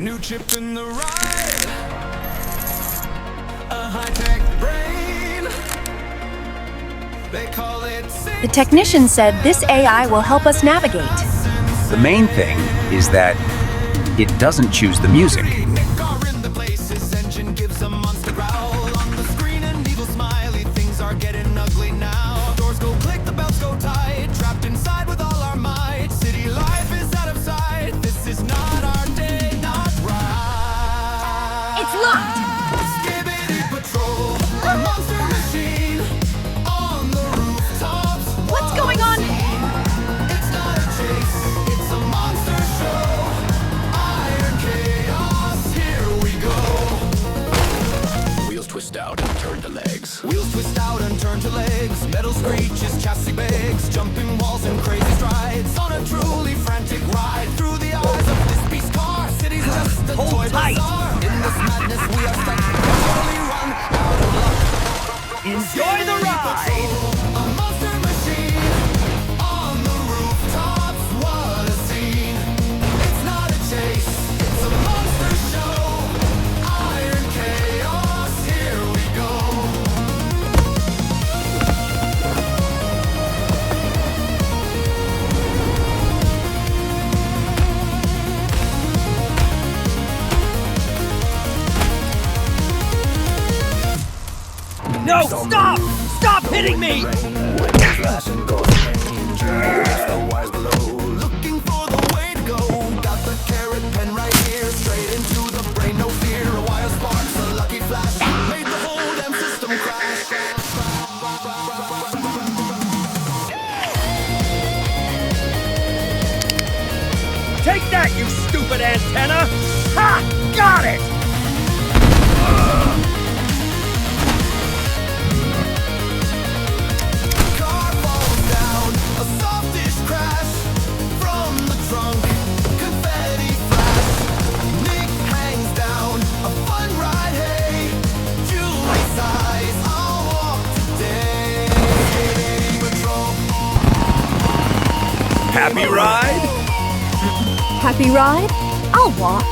New chip in the ride. A high-tech brain. They call it. The technician said this AI will help us navigate. The main thing is that it doesn't choose the music. Nick are in the place. His engine gives a monster growl. On the screen, an evil smiley. Things are getting ugly now. Doors go click, the bells go tight. Trapped inside with all our might. City life is out of sight. This is not our day, not right. It's locked! Skibidi Patrol, a monster machine on the rooftops. What's going on? It's not a chase, it's a monster show. Iron chaos, here we go. Wheels twist out and turn to legs. Wheels twist out and turn to legs. Metal screeches, chassis begs. Jumping walls and crazy strides. On a truly frantic ride through the eyes of this beast car. City's just a toy bazaar. In this madness we are stuck. Totally run out of luck. Enjoy the ride! A monster machine on the rooftops. What a scene! It's not a chase, it's a monster show. Iron chaos, here we go. No, stop! Stop hitting me! Looking for the way to go. Got the carrot pen right here. Straight into the brain, no fear. A wire sparks, a lucky flash. Made the whole damn system crash. Take that, you stupid antenna! Ha! Got it! Car falls down, a softish crash from the trunk, confetti flash. Nick hangs down, a fun ride, hey. Julie sighs, I'll walk today. Patrol. Happy ride? Happy ride? I'll walk.